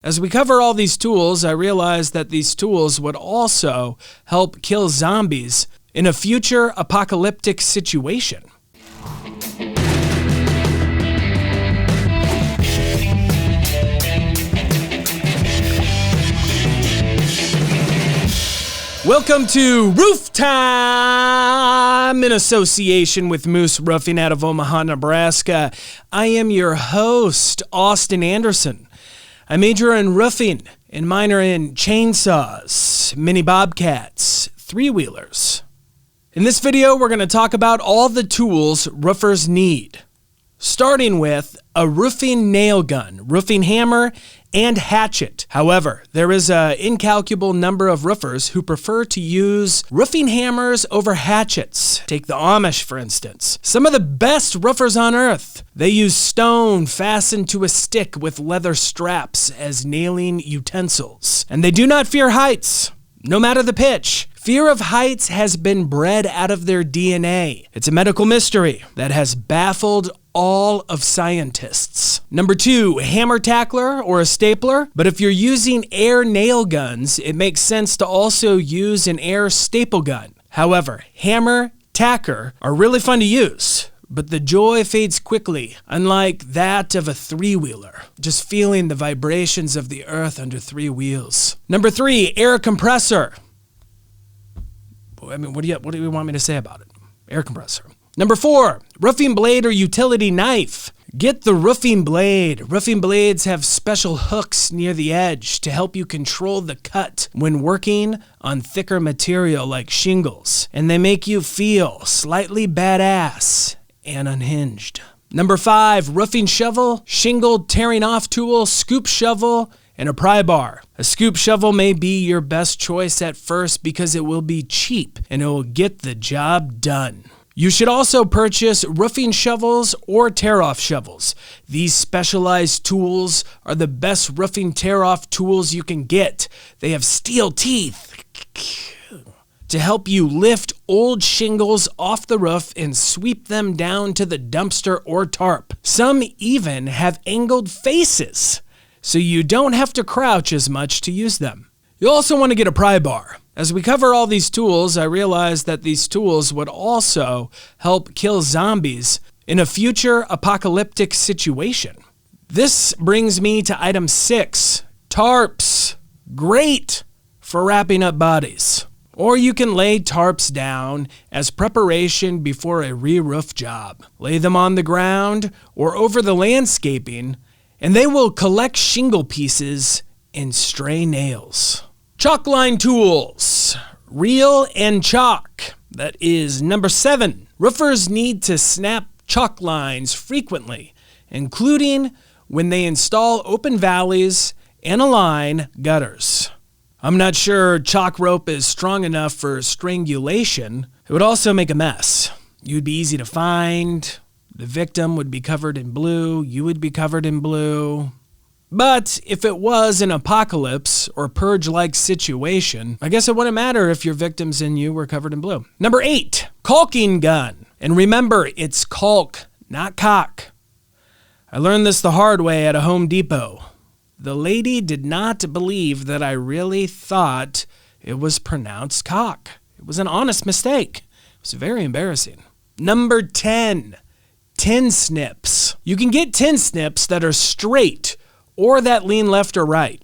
As we cover all these tools, I realized that these tools would also help kill zombies in a future apocalyptic situation. Welcome to Roof Time in association with Moose Roofing out of Omaha, Nebraska. I am your host, Austin Anderson. I major in roofing and minor in chainsaws, mini bobcats, three-wheelers. In this video, we're going to talk about all the tools roofers need, starting with a roofing nail gun, roofing hammer, and hatchet. However, there is an incalculable number of roofers who prefer to use roofing hammers over hatchets. Take the Amish, for instance. Some of the best roofers on earth. They use stone fastened to a stick with leather straps as nailing utensils. And they do not fear heights, no matter the pitch. Fear of heights has been bred out of their DNA. It's a medical mystery that has baffled all of scientists. Number 2, hammer tackler or a stapler. But if you're using air nail guns, it makes sense to also use an air staple gun. However, hammer, tacker are really fun to use, but the joy fades quickly, unlike that of a three-wheeler. Just feeling the vibrations of the earth under three wheels. Number 3, air compressor. I mean, what do you want me to say about it? Air compressor. Number 4, roofing blade or utility knife. Get the roofing blade. Roofing blades have special hooks near the edge to help you control the cut when working on thicker material like shingles. And they make you feel slightly badass and unhinged. Number 5, roofing shovel, shingle tearing off tool, scoop shovel, and a pry bar. A scoop shovel may be your best choice at first because it will be cheap and it will get the job done. You should also purchase roofing shovels or tear-off shovels. These specialized tools are the best roofing tear-off tools you can get. They have steel teeth to help you lift old shingles off the roof and sweep them down to the dumpster or tarp. Some even have angled faces, so you don't have to crouch as much to use them. You'll also want to get a pry bar. As we cover all these tools, I realized that these tools would also help kill zombies in a future apocalyptic situation. This brings me to item 6, tarps. Great for wrapping up bodies. Or you can lay tarps down as preparation before a re-roof job. Lay them on the ground or over the landscaping, and they will collect shingle pieces and stray nails. Chalk line tools, reel and chalk. That is number 7. Roofers need to snap chalk lines frequently, including when they install open valleys and align gutters. I'm not sure chalk rope is strong enough for strangulation. It would also make a mess. You'd be easy to find. The victim would be covered in blue. You would be covered in blue. But if it was an apocalypse or purge-like situation, I guess it wouldn't matter if your victims and you were covered in blue. Number 8, caulking gun. And remember, it's caulk, not cock. I learned this the hard way at a Home Depot. The lady did not believe that I really thought it was pronounced cock. It was an honest mistake. It was very embarrassing. Number 10, tin snips. You can get tin snips that are straight or that lean left or right.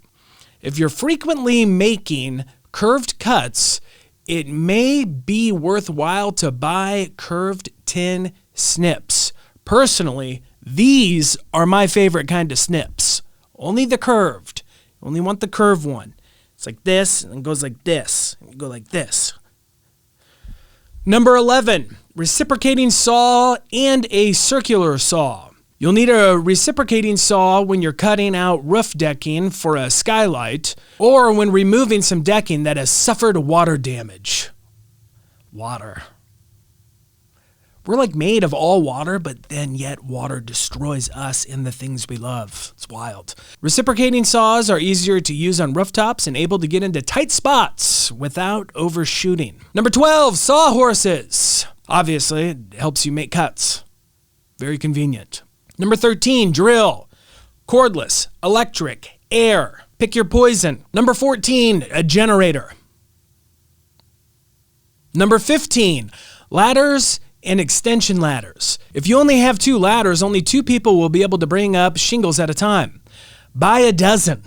If you're frequently making curved cuts, it may be worthwhile to buy curved tin snips. Personally, these are my favorite kind of snips. Only the curved. You only want the curved one. It's like this, and it goes like this, and you go like this. Number 11, reciprocating saw and a circular saw. You'll need a reciprocating saw when you're cutting out roof decking for a skylight or when removing some decking that has suffered water damage. Water. We're like made of all water, but then yet water destroys us and the things we love. It's wild. Reciprocating saws are easier to use on rooftops and able to get into tight spots without overshooting. Number 12, sawhorses. Obviously, it helps you make cuts. Very convenient. Number 13, drill. Cordless, electric, air. Pick your poison. Number 14, a generator. Number 15, ladders and extension ladders. If you only have 2 ladders, only 2 people will be able to bring up shingles at a time. Buy a dozen.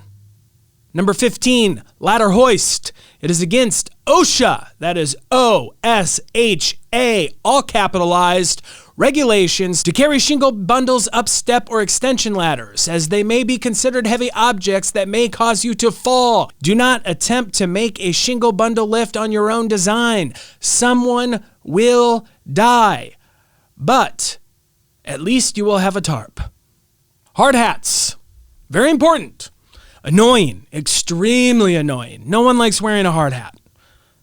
Number 15, ladder hoist. It is against OSHA, that is OSHA, all capitalized, regulations to carry shingle bundles up step or extension ladders, as they may be considered heavy objects that may cause you to fall. Do not attempt to make a shingle bundle lift on your own design. Someone will die. But at least you will have a tarp. Hard hats. Very important. Annoying. Extremely annoying. No one likes wearing a hard hat.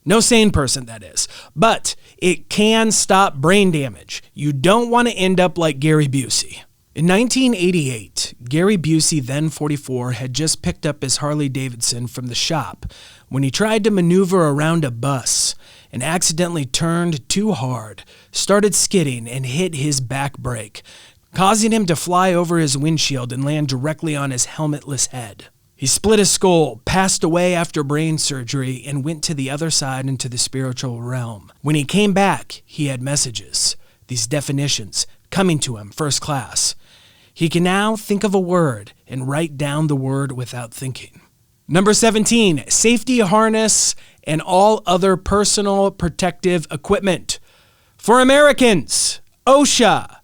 No sane person, that is. But it can stop brain damage. You don't want to end up like Gary Busey. In 1988, Gary Busey, then 44, had just picked up his Harley Davidson from the shop when he tried to maneuver around a bus and accidentally turned too hard, started skidding, and hit his back brake, causing him to fly over his windshield and land directly on his helmetless head. He split his skull, passed away after brain surgery, and went to the other side into the spiritual realm. When he came back, he had messages, these definitions, coming to him first class. He can now think of a word and write down the word without thinking. Number 17, safety harness and all other personal protective equipment. For Americans, OSHA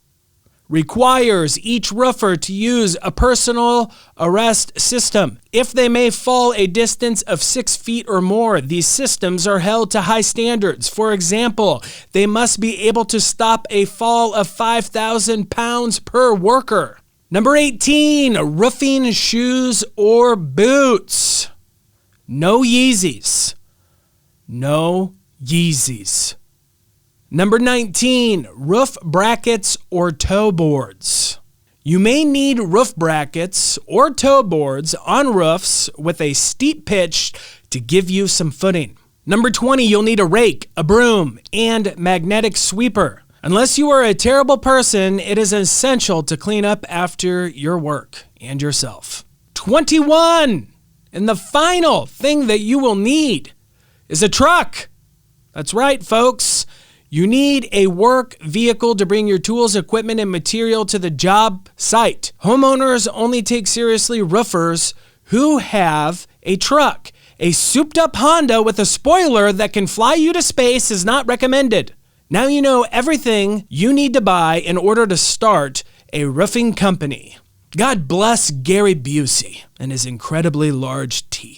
requires each roofer to use a personal arrest system. If they may fall a distance of 6 feet or more, these systems are held to high standards. For example, they must be able to stop a fall of 5,000 pounds per worker. Number 18, roofing shoes or boots. No Yeezys. No Yeezys. Number 19, roof brackets or toe boards. You may need roof brackets or toe boards on roofs with a steep pitch to give you some footing. Number 20, you'll need a rake, a broom, and magnetic sweeper. Unless you are a terrible person, it is essential to clean up after your work and yourself. 21, and the final thing that you will need is a truck. That's right, folks. You need a work vehicle to bring your tools, equipment, and material to the job site. Homeowners only take seriously roofers who have a truck. A souped-up Honda with a spoiler that can fly you to space is not recommended. Now you know everything you need to buy in order to start a roofing company. God bless Gary Busey and his incredibly large teeth.